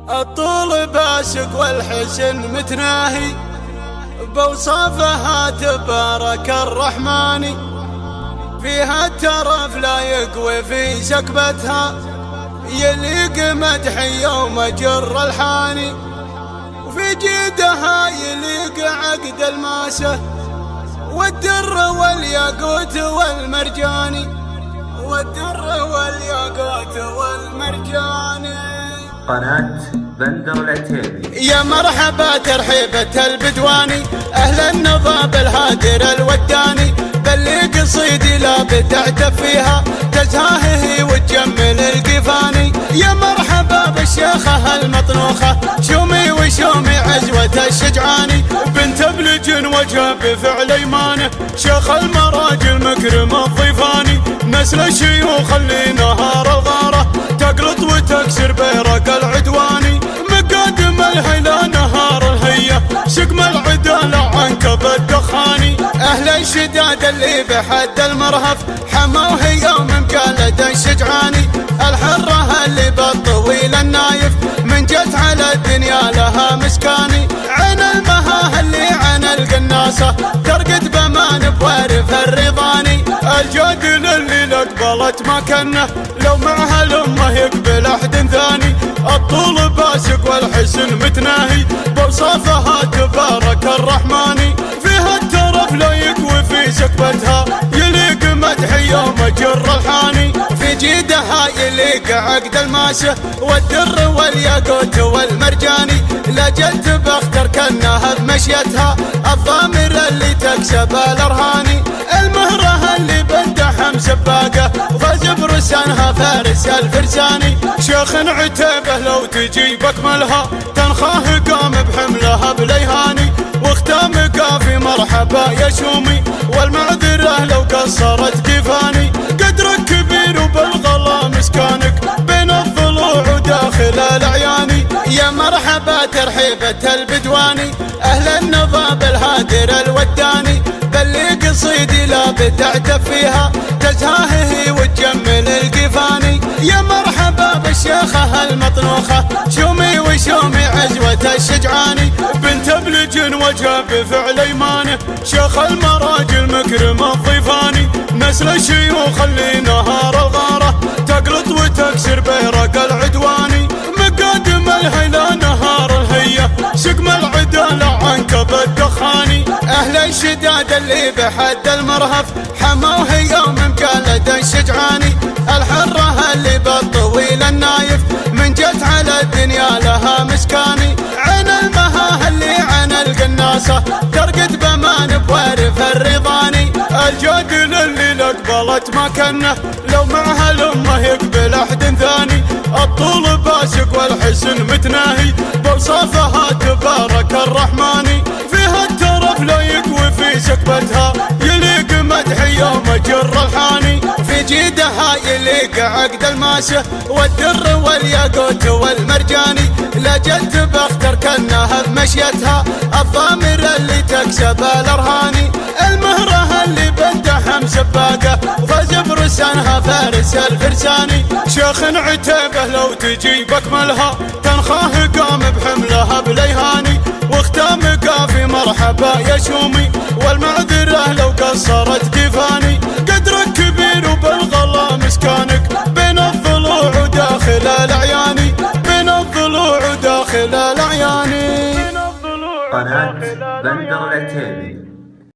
الطول باسق والحسن متناهي، بوصافها تبارك الرحمن. فيها الترف لا يقوي في سكبتها، يليق مدحي يوم جر الحاني. وفي جيدها يليق عقد الماسة والدر والياقوت والمرجاني، والدر والياقوت والمرجاني. قناة بندر العتيبي. يا مرحبا ترحيبة البدواني، أهل النضاب الهادر الوداني. بل قصيدي لا بتعتف فيها، تزهاهه وتجمل القفاني. يا مرحبا بالشيخة المطنوخة، شومي وشومي عزوة الشجعاني. بنت بلج وجه بفعل ايمانه، شيخ المراجل مكرم الضيفاني. نسل الشيوخ اللي نهار الغاره، تقلط وتكسر بيرق العدواني. مقادم الهيلة نهار الهية، سقم العدالة عنكب الدخاني. أهل الشداد اللي بحد المرهف، حموه يوم مقالد الشجعاني. الحرة اللي بالطويل النايف، من جت على الدنيا لها مسكاني. عين المها اللي عن القناصة، ترقد بمان بوارف الرضاني. الجادل اللي لقبلت مكانه، لو معها الأمة يقبل أحد ثاني. الطول باسق والحسن متناهي، بوصافها تبارك الرحمن. فيها الترف لا يقوي في سكبتها، يليق مدحي يوم جر الحاني. في جيدها يليق عقد الماسة والدر والياقوت والمرجاني. لجلت بختر كانها بمشيتها، الضامر اللي تكسب الارهاني. المهرة اللي بندحم سباقه، فاز برسانها فارس الفرساني. شيخ عتيبه لو تجي بكملها، تنخاه قام بحملها بليهاني. واختام قافي مرحبا يا شومي، والمعذرة لو قصرت قفاني. قدرك كبير وبالغلا مسكانك، بين الضلوع وداخل الاعياني. يا مرحبا ترحيبة البدواني، اهل النضاب الهادر الوداني. بل قصيدي لا بتعتف فيها، تزهاهه وتجمل القفاني. يا مرحبا بالشيخة المطنوخة، شومي وشومي عزوة الشجعاني. بنت بلج وجه بفعل ايمانه، شيخ المراجل مكرم الضيفاني. نسل الشيوخ اللي نهار الغاره، تقلط وتكسر بيرق العدواني. مقادم الهيلة نهار الهية، سقم العدالة عنكب الدخاني. أهل الشداد اللي بحد المرهف، حموه يوم مقالد الشجعاني. الحرة اللي بالطويل النايف، من جت على الدنيا لها مسكاني. عين المها اللي عن القناصة، ترقد بمان بوارف الرضاني. الجادل اللي لقبلت مكانه، لو معها الأمة يقبل أحد ثاني. الطول باسق والحسن متناهي، بوصافها تبارك الرحمن. فيها الترف لا يقوي في سكبتها، يليق مدحي يوم جر الحاني. في جيدها يليق عقد الماسة والدر والياقوت والمرجاني. لجلت بختر كانها بمشيتها، الضامر اللي تكسب الارهاني. المهرة اللي بندحم سباقه، فاز برسانها فارس الفرساني. شيخ عتيبه لو تجي بكملها، تنخاه قام بحملها بليهاني. واختام قافي مرحبا يا شومي، والمعذرة لو قصرت قفاني. قدرك كبير وبالغلا مسكانك، بين الضلوع وداخل الاعياني. بين الضلوع وداخل الاعياني. قناة بندر العتيبي.